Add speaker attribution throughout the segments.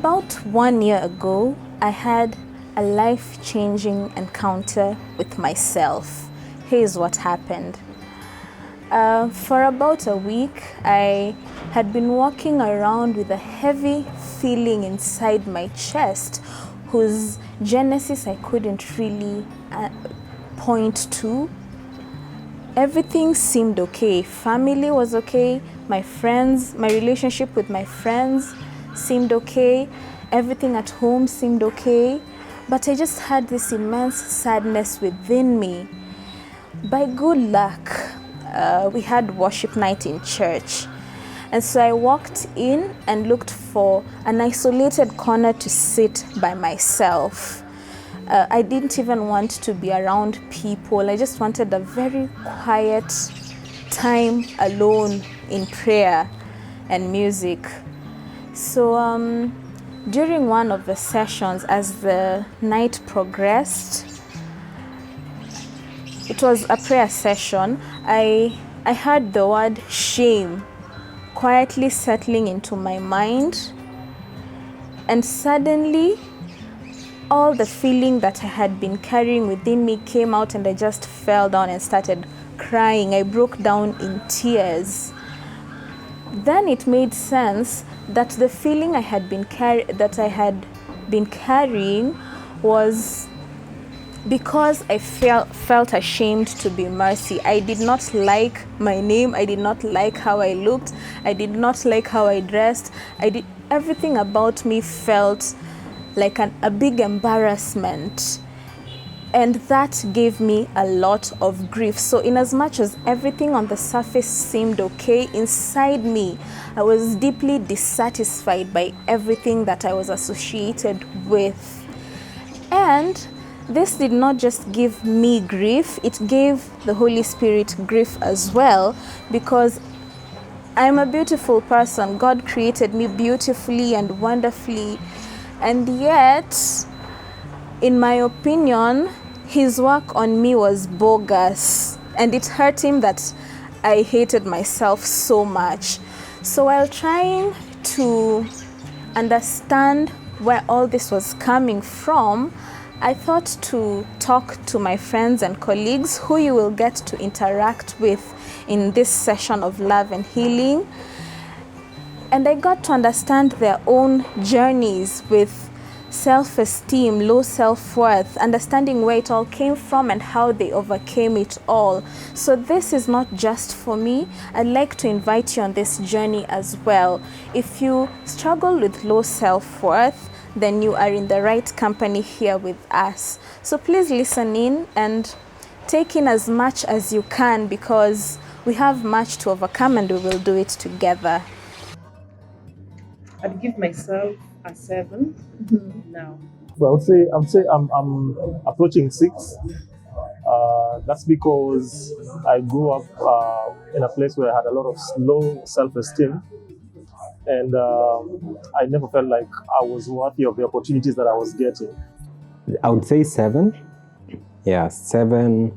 Speaker 1: About 1 year ago, I had a life-changing encounter with myself. Here's what happened. For about a week, I had been walking around with a heavy feeling inside my chest, whose genesis I couldn't really point to. Everything seemed okay. Family was okay. My relationship with my friends seemed okay. Everything at home seemed okay. But I just had this immense sadness within me. By good luck, we had worship night in church. And so I walked in and looked for an isolated corner to sit by myself. I didn't even want to be around people. I just wanted a very quiet time alone in prayer and music. So during one of the sessions, as the night progressed, it was a prayer session, I heard the word shame quietly settling into my mind, and suddenly all the feeling that I had been carrying within me came out, and I just fell down and started crying. I broke down in tears. Then it made sense that the feeling I had been carrying was because I felt ashamed to be Mercy. I did not like my name. I did not like how I looked. I did not like how I dressed. Everything about me felt like a big embarrassment. And that gave me a lot of grief. So in as much as everything on the surface seemed okay, inside me, I was deeply dissatisfied by everything that I was associated with. And this did not just give me grief, it gave the Holy Spirit grief as well, because I'm a beautiful person. God created me beautifully and wonderfully. And yet, in my opinion, his work on me was bogus. And it hurt him that I hated myself so much. So while trying to understand where all this was coming from, I thought to talk to my friends and colleagues who you will get to interact with in this session of love and healing. And I got to understand their own journeys with self-esteem, low self-worth, understanding where it all came from and how they overcame it all. So this is not just for me. I'd like to invite you on this journey as well. If you struggle with low self-worth, then you are in the right company here with us. So please listen in and take in as much as you can, because we have much to overcome and we will do it together.
Speaker 2: I'd give myself a 7 now.
Speaker 3: Well, I would say I'm approaching 6. That's because I grew up in a place where I had a lot of low self-esteem, and I never felt like I was worthy of the opportunities that I was getting.
Speaker 4: I would say 7. Yeah, 7.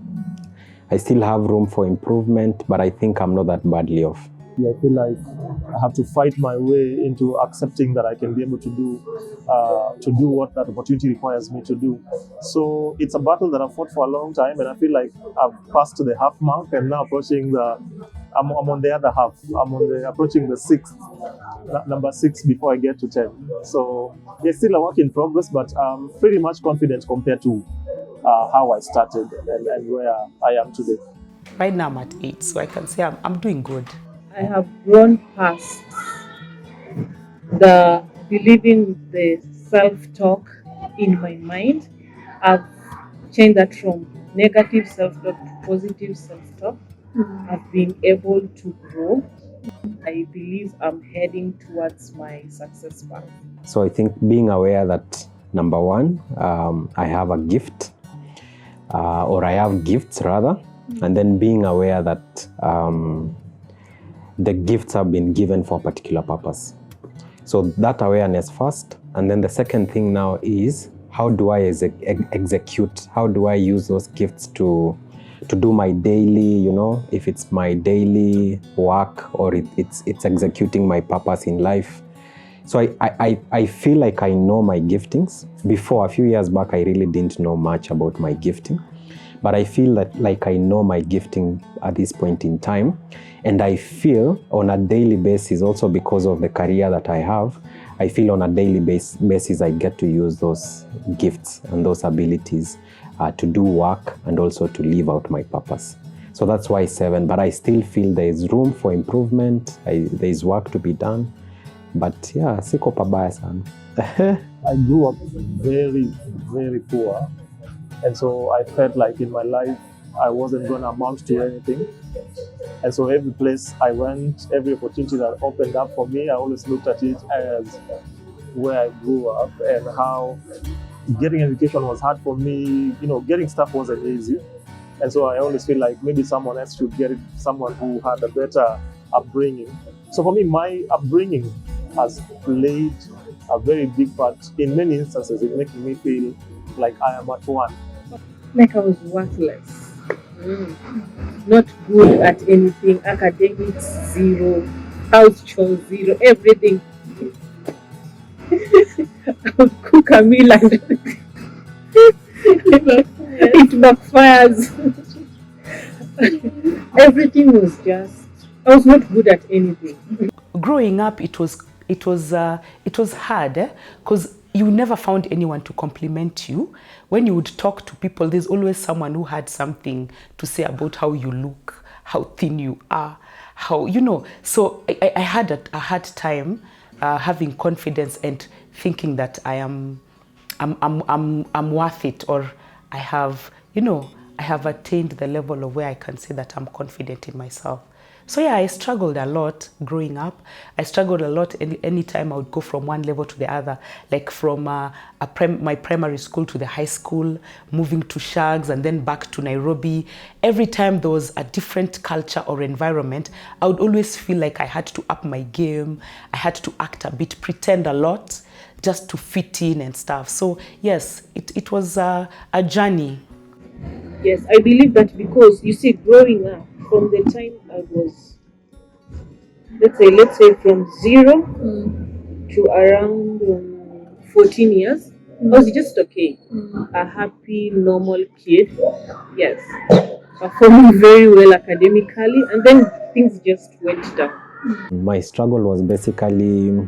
Speaker 4: I still have room for improvement, but I think I'm not that badly off.
Speaker 3: I feel like I have to fight my way into accepting that I can be able to do what that opportunity requires me to do. So it's a battle that I've fought for a long time, and I feel like I've passed the half mark, and now I'm on the other half. Approaching the 6th, number 6 before I get to 10. So it's still a work in progress, but I'm pretty much confident compared to how I started and where I am today.
Speaker 5: Right now I'm at 8, so I can say I'm doing good.
Speaker 2: I have grown past the believing the self-talk in my mind. I've changed that from negative self-talk to positive self-talk. I've been able to grow. I believe I'm heading towards my success path.
Speaker 4: So I think being aware that, number 1, I have a gift, or I have gifts rather, and then being aware that the gifts have been given for a particular purpose. So that awareness first, and then the second thing now is, how do I execute? How do I use those gifts to do my daily, if it's my daily work or it's executing my purpose in life, So I feel like I know my giftings. Before, a few years back, I really didn't know much about my gifting. But I feel that like I know my gifting at this point in time. And I feel on a daily basis, also because of the career that I have, I feel on a daily basis I get to use those gifts and those abilities to do work and also to live out my purpose. So that's why 7, but I still feel there is room for improvement. There is work to be done. But yeah, siko pabaya sana.
Speaker 3: I grew up very, very poor. And so I felt like in my life, I wasn't going to amount to anything. And so every place I went, every opportunity that opened up for me, I always looked at it as where I grew up and how getting education was hard for me. You know, getting stuff wasn't easy. And so I always feel like maybe someone else should get it, someone who had a better upbringing. So for me, my upbringing has played a very big part in many instances in making me feel like I am at one.
Speaker 2: Like I was worthless. Not good at anything. Academics, 0. House chores, 0. Everything. I would cook a meal and it backfires. Everything was just, I was not good at anything.
Speaker 5: Growing up, it was hard because you never found anyone to compliment you. When you would talk to people, there's always someone who had something to say about how you look, how thin you are, how, you know. So I had a hard time having confidence and thinking that I'm worth it, or I have, you know, I have attained the level of where I can say that I'm confident in myself. So yeah, I struggled a lot growing up. I struggled a lot any time I would go from one level to the other, like from my primary school to the high school, moving to Shags and then back to Nairobi. Every time there was a different culture or environment, I would always feel like I had to up my game. I had to act a bit, pretend a lot, just to fit in and stuff. So yes, it was a journey.
Speaker 2: Yes, I believe that because you see, growing up, from the time I was, let's say from 0 to around 14 years, I was just okay. A happy, normal kid. Yes. Performing very well academically, and then things just went down.
Speaker 4: My struggle was basically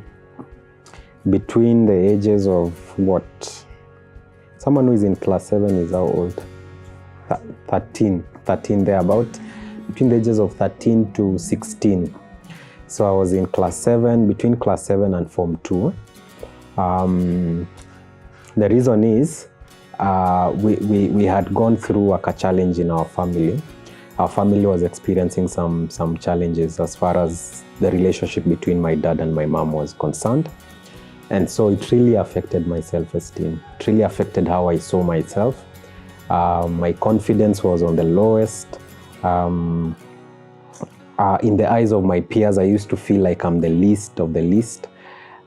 Speaker 4: between the ages of what? Someone who is in class 7 is how old? 13 thereabout. Between the ages of 13 to 16. So I was in class 7, between class 7 and Form 2. The reason is we had gone through a challenge in our family. Our family was experiencing some challenges as far as the relationship between my dad and my mom was concerned. And so it really affected my self-esteem. It really affected how I saw myself. My confidence was on the lowest. In the eyes of my peers, I used to feel like I'm the least of the least.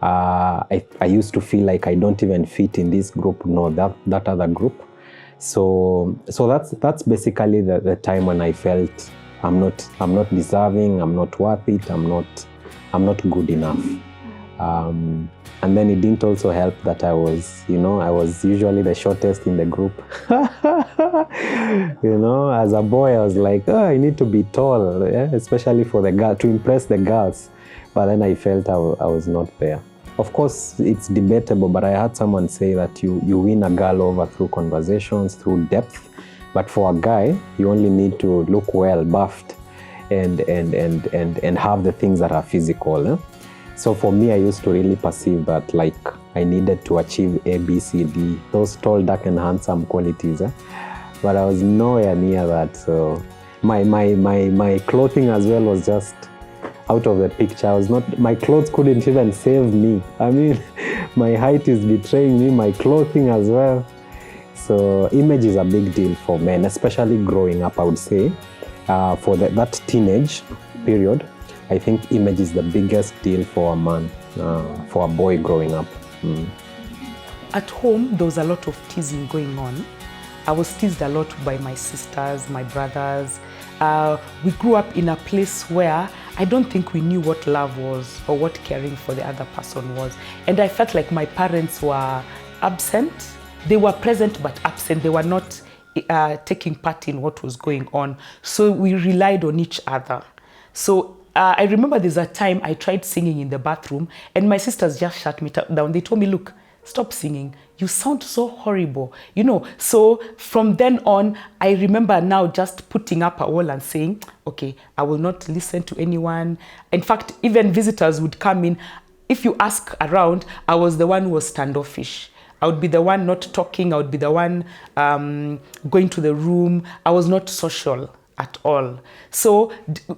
Speaker 4: I used to feel like I don't even fit in this group nor that other group. So that's basically the time when I felt I'm not deserving, I'm not worth it, I'm not good enough. And then it didn't also help that I was usually the shortest in the group. As a boy, I was like, oh, I need to be tall, especially for the girl, to impress the girls. But then I felt I was not there. Of course, it's debatable, but I heard someone say that you win a girl over through conversations, through depth. But for a guy, you only need to look well buffed and have the things that are physical. So for me, I used to really perceive that like I needed to achieve A, B, C, D, those tall, dark, and handsome qualities. But I was nowhere near that. So my clothing as well was just out of the picture. My clothes couldn't even save me. I mean, my height is betraying me, my clothing as well. So image is a big deal for men, especially growing up, I would say. For that teenage period, I think image is the biggest deal for a man, for a boy growing up.
Speaker 5: At home, there was a lot of teasing going on. I was teased a lot by my sisters, my brothers. We grew up in a place where I don't think we knew what love was or what caring for the other person was. And I felt like my parents were absent. They were present but absent. They were not taking part in what was going on. So we relied on each other. So I remember there's a time I tried singing in the bathroom and my sisters just shut me down. They told me, look, stop singing. You sound so horrible. You know, so from then on, I remember now just putting up a wall and saying, okay, I will not listen to anyone. In fact, even visitors would come in. If you ask around, I was the one who was standoffish. I would be the one not talking. I would be the one going to the room. I was not social at all. So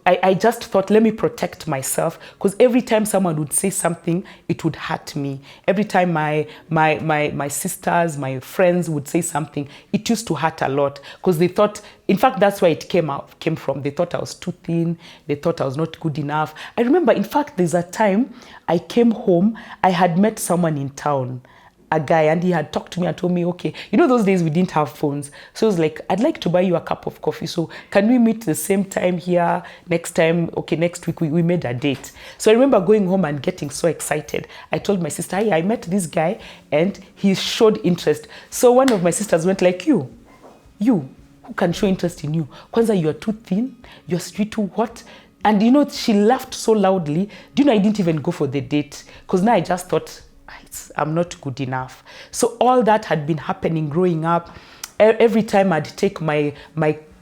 Speaker 5: I just thought, let me protect myself, because every time someone would say something, it would hurt me. Every time my sisters, my friends would say something, it used to hurt a lot, because they thought, in fact, that's where it came from. They thought I was too thin. They thought I was not good enough. I remember, in fact, there's a time I came home, I had met someone in town, a guy, and he had talked to me and told me, okay, you know, those days we didn't have phones. So he was like, I'd like to buy you a cup of coffee. So can we meet the same time here next time? Okay, next week. We made a date. So I remember going home and getting so excited. I told my sister, hey, I met this guy and he showed interest. So one of my sisters went like, you, who can show interest in you? Kwanza, you're too thin. You're too what? And you know, she laughed so loudly. Do you know, I didn't even go for the date, because now I just thought, I'm not good enough. So all that had been happening growing up. Every time I'd take my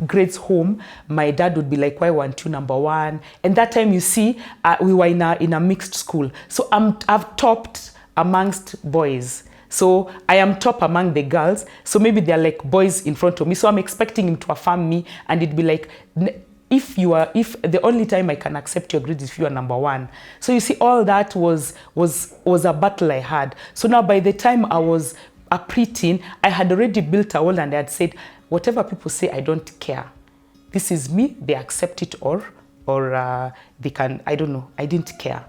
Speaker 5: grades home, my dad would be like, why weren't you number one? And that time, you see, we were in a mixed school. So I've topped amongst boys. So I am top among the girls. So maybe they're like boys in front of me. So I'm expecting him to affirm me, and it'd be like, if the only time I can accept your grades is if you are number one. So you see, all that was a battle I had. So now by the time I was a preteen, I had already built a wall, and I had said, whatever people say, I don't care. This is me. They accept it or they can, I don't know. I didn't care.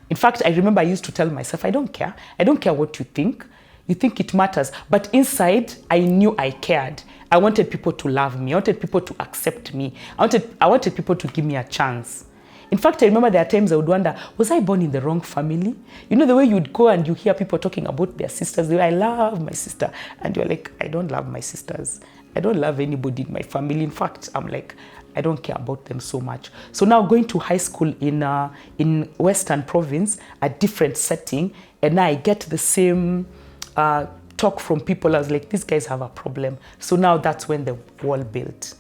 Speaker 5: In fact, I remember I used to tell myself, I don't care. I don't care what you think. You think it matters. But inside, I knew I cared. I wanted people to love me. I wanted people to accept me. I wanted people to give me a chance. In fact, I remember there are times I would wonder, was I born in the wrong family? You know, the way you'd go and you hear people talking about their sisters, they were, I love my sister. And you're like, I don't love my sisters. I don't love anybody in my family. In fact, I'm like, I don't care about them so much. So now going to high school in Western Province, a different setting, and now I get the same talk from people. I was like, these guys have a problem. So now that's when the wall built.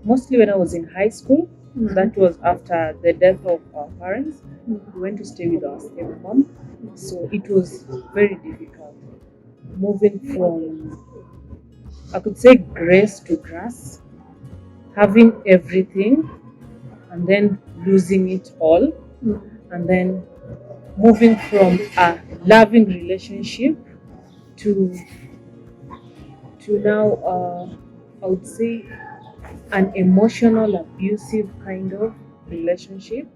Speaker 2: Mostly when I was in high school, that was after the death of our parents. We went to stay with our stepmom. So it was very difficult. Moving from, I could say, grace to grass, having everything and then losing it all, and then moving from a loving relationship to now, I would say, an emotional, abusive kind of relationship.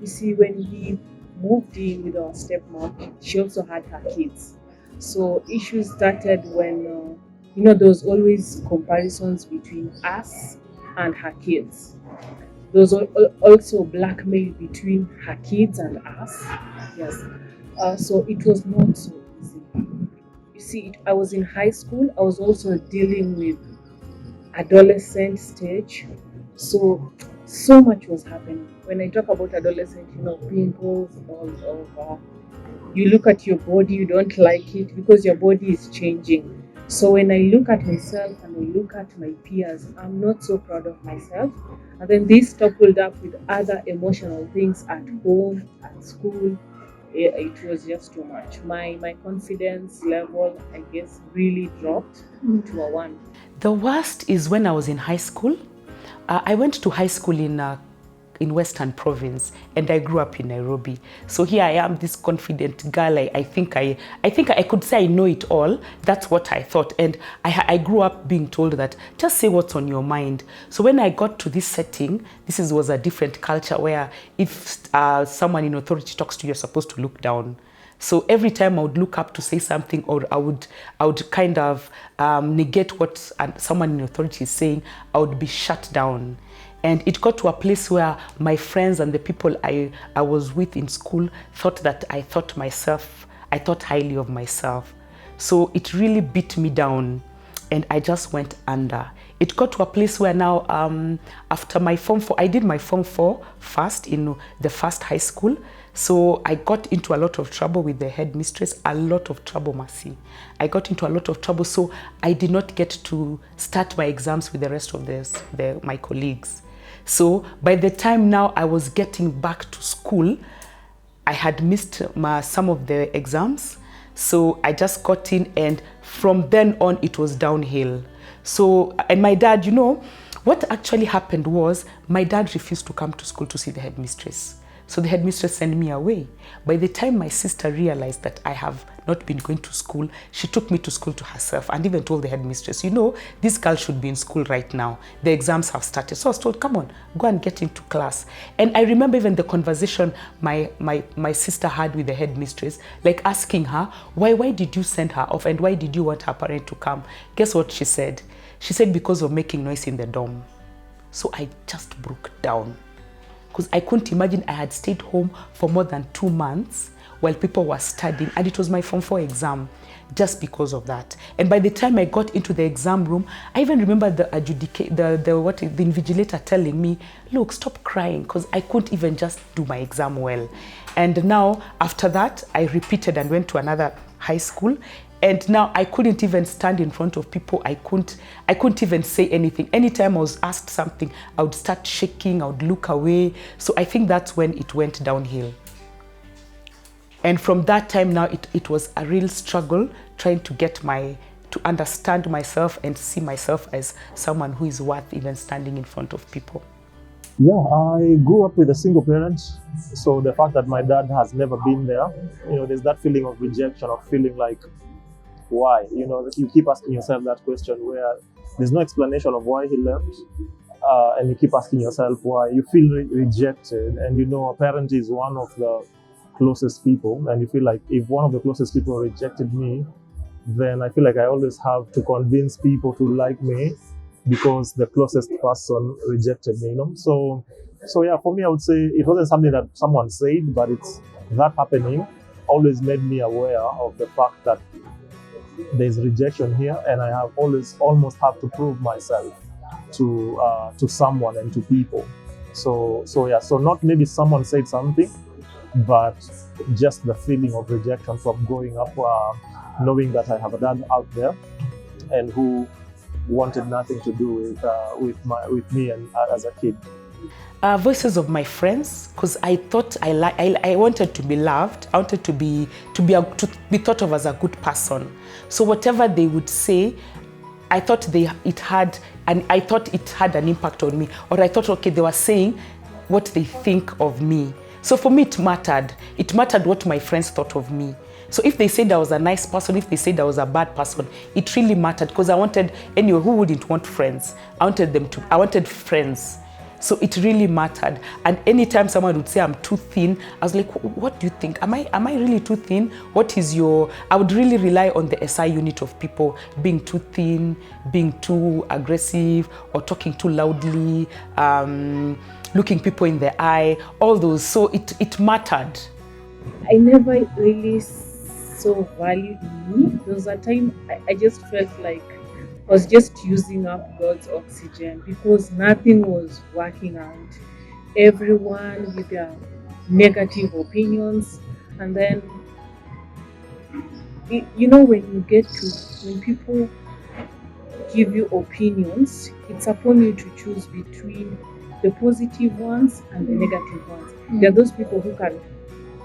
Speaker 2: You see, when we moved in with our stepmom, she also had her kids. So issues started when, there was always comparisons between us and her kids. There was also blackmail between her kids and us. Yes. So it was not so easy. You see, I was in high school. I was also dealing with adolescent stage. So much was happening. When I talk about adolescent, pimples all over. You look at your body, you don't like it because your body is changing. So when I look at myself and I look at my peers, I'm not so proud of myself. And then this coupled up with other emotional things at home, at school, it was just too much. My confidence level, I guess, really dropped to a 1.
Speaker 5: The worst is when I was in high school. I went to high school in Western Province, and I grew up in Nairobi. So here I am, this confident girl. I think I could say I know it all. That's what I thought. And I grew up being told that just say what's on your mind. So when I got to this setting, was a different culture where if someone in authority talks to you, you're supposed to look down. So every time I would look up to say something, or I would kind of negate what someone in authority is saying, I would be shut down. And it got to a place where my friends and the people I was with in school thought that I thought highly of myself. So it really beat me down and I just went under. It got to a place where now, after my Form 4, I did my Form 4 first in the first high school. So I got into a lot of trouble with the headmistress, a lot of trouble, Mercy. I got into a lot of trouble, so I did not get to start my exams with the rest of my colleagues. So by the time now I was getting back to school, I had missed some of the exams. So I just got in, and from then on it was downhill. So, and my dad, you know, what actually happened was my dad refused to come to school to see the headmistress. So the headmistress sent me away. By the time my sister realized that I have not been going to school, she took me to school to herself and even told the headmistress, you know, this girl should be in school right now. The exams have started. So I was told, come on, go and get into class. And I remember even the conversation my sister had with the headmistress, like asking her, why did you send her off and why did you want her parent to come? Guess what she said? She said because of making noise in the dorm. So I just broke down. Because I couldn't imagine I had stayed home for more than 2 months while people were studying, and it was my Form 4 exam just because of that. And by the time I got into the exam room, I even remember the invigilator telling me, look, stop crying, because I couldn't even just do my exam well. And now, after that, I repeated and went to another high school. And now I couldn't even stand in front of people. I couldn't even say anything. Anytime I was asked something, I would start shaking, I would look away. So I think that's when it went downhill. And from that time now, it was a real struggle trying to to understand myself and see myself as someone who is worth even standing in front of people.
Speaker 3: Yeah, I grew up with a single parent. So the fact that my dad has never been there, you know, there's that feeling of rejection, of feeling like, why? You know, you keep asking yourself that question where there's no explanation of why he left, and you keep asking yourself why. You feel rejected, and you know a parent is one of the closest people, and you feel like if one of the closest people rejected me, then I feel like I always have to convince people to like me because the closest person rejected me, you know? So yeah, for me, I would say it wasn't something that someone said, but it's that happening always made me aware of the fact that there's rejection here, and I have almost have to prove myself to someone and to people. So not maybe someone said something, but just the feeling of rejection from growing up, knowing that I have a dad out there, and who wanted nothing to do with me and as a kid.
Speaker 5: Voices of my friends, because I thought I wanted to be loved. I wanted to be thought of as a good person. So whatever they would say, I thought it had an impact on me. Or I thought, okay, they were saying what they think of me. So for me, it mattered. It mattered what my friends thought of me. So if they said I was a nice person, if they said I was a bad person, it really mattered, because I wanted, anyway, who wouldn't want friends? I wanted friends. So it really mattered. And anytime someone would say I'm too thin, I was like, what do you think? Am I really too thin? I would really rely on the SI unit of people being too thin, being too aggressive, or talking too loudly, looking people in the eye, all those. So it mattered.
Speaker 2: I never really saw value in me. There was a time I just felt like I was just using up God's oxygen because nothing was working out. Everyone with their negative opinions, and then you know, when people give you opinions, it's upon you to choose between the positive ones and the negative ones. There are those people who can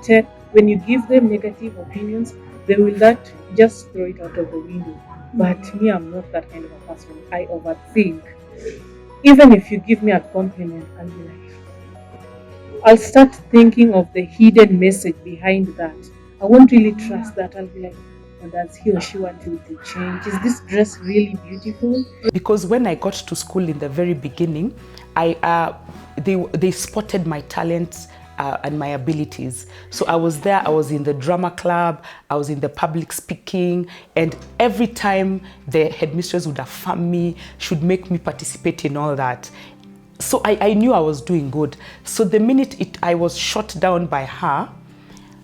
Speaker 2: take, when you give them negative opinions, they will not just throw it out of the window. But me, I'm not that kind of a person. I overthink. Even if you give me a compliment, I'll be like, I'll start thinking of the hidden message behind that. I won't really trust that. I'll be like, oh, does he or she want me to change? Is this dress really beautiful?
Speaker 5: Because when I got to school in the very beginning, they spotted my talents and my abilities. So I was there, I was in the drama club, I was in the public speaking, and every time the headmistress would affirm me, should make me participate in all that. So I knew I was doing good. So the minute I was shut down by her,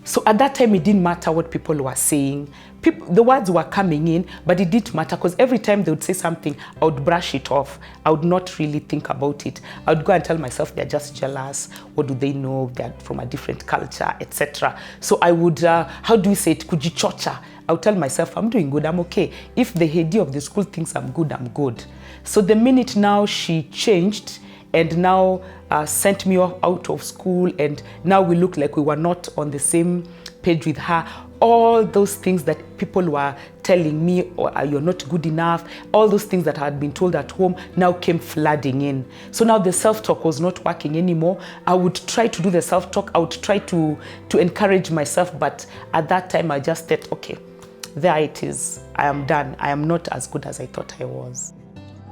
Speaker 5: so at that time, it didn't matter what people were saying. The words were coming in, but it didn't matter because every time they would say something, I would brush it off. I would not really think about it. I would go and tell myself they're just jealous. What do they know? They're from a different culture, etc. So I would, how do we say it? Kujichocha. I would tell myself, I'm doing good, I'm okay. If the head of the school thinks I'm good, I'm good. So the minute now she changed, and now sent me out of school, and now we look like we were not on the same page with her. All those things that people were telling me, oh, you're not good enough, all those things that I had been told at home now came flooding in. So now the self-talk was not working anymore. I would try to do the self-talk, I would try to encourage myself, but at that time I just thought, okay, there it is, I am done. I am not as good as I thought I was.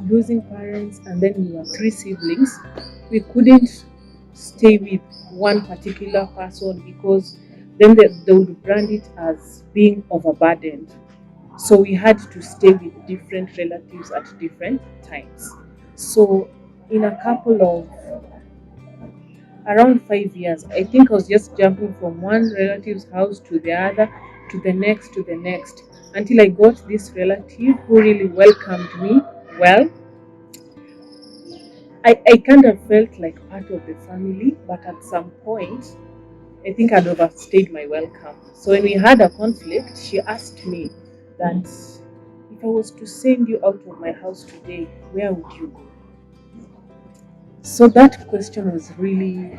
Speaker 2: Losing parents, and then we were 3 siblings, we couldn't stay with one particular person because then they would brand it as being overburdened. So we had to stay with different relatives at different times. So in a couple of around 5 years, I think I was just jumping from one relative's house to the other, to the next, until I got this relative who really welcomed me well. I kind of felt like part of the family, but at some point, I think I'd overstayed my welcome. So when we had a conflict, she asked me that if I was to send you out of my house today, where would you go? So that question was really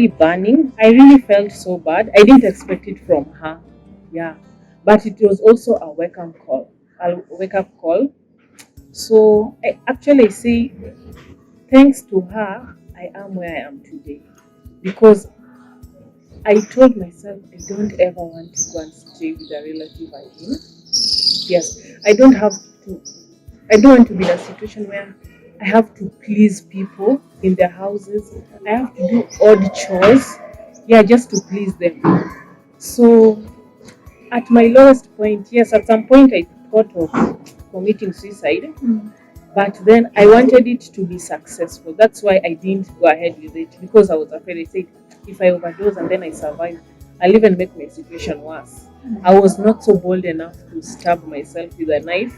Speaker 2: burning. I really felt so bad. I didn't expect it from her. Yeah. But it was also a wake-up call. So I actually say, thanks to her, I am where I am today. Because I told myself I don't ever want to go and stay with a relative again. Yes, I don't want to be in a situation where I have to please people in their houses. I have to do odd chores, just to please them. So at my lowest point, yes, at some point I thought of committing suicide, but then I wanted it to be successful. That's why I didn't go ahead with it, because I was afraid. I said, if I overdose and then I survive, I'll even make my situation worse. I was not so bold enough to stab myself with a knife.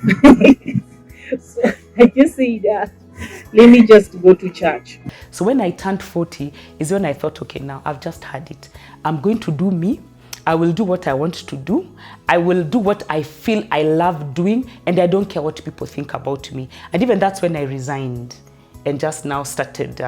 Speaker 2: So I just said, let me just go to church.
Speaker 5: So when I turned 40 is when I thought, okay, now I've just had it. I'm going to do me. I will do what I want to do. I will do what I feel I love doing, and I don't care what people think about me. And even that's when I resigned and just now started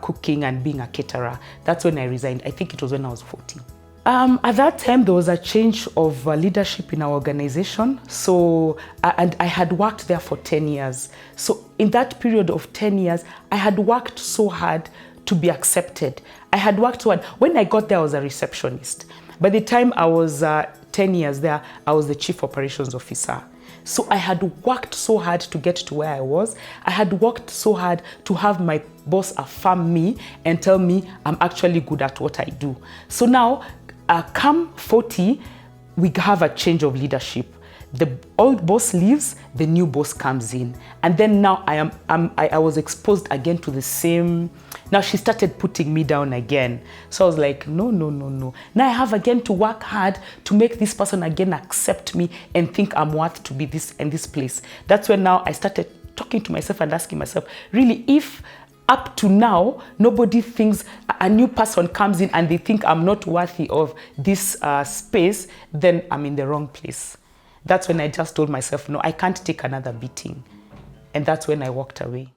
Speaker 5: cooking and being a caterer. That's when I resigned. I think it was when I was 40. At that time, there was a change of leadership in our organization. So, and I had worked there for 10 years. So in that period of 10 years, I had worked so hard to be accepted. I had worked so hard. When I got there, I was a receptionist. By the time I was 10 years there, I was the chief operations officer. So I had worked so hard to get to where I was. I had worked so hard to have my boss affirm me and tell me I'm actually good at what I do. So now, come 40, we have a change of leadership. The old boss leaves, the new boss comes in. And then now I was exposed again to the same. Now she started putting me down again. So I was like, no. Now I have again to work hard to make this person again accept me and think I'm worth to be this and this place. That's when now I started talking to myself and asking myself, really, if up to now, nobody thinks a new person comes in and they think I'm not worthy of this space, then I'm in the wrong place. That's when I just told myself, no, I can't take another beating. And that's when I walked away.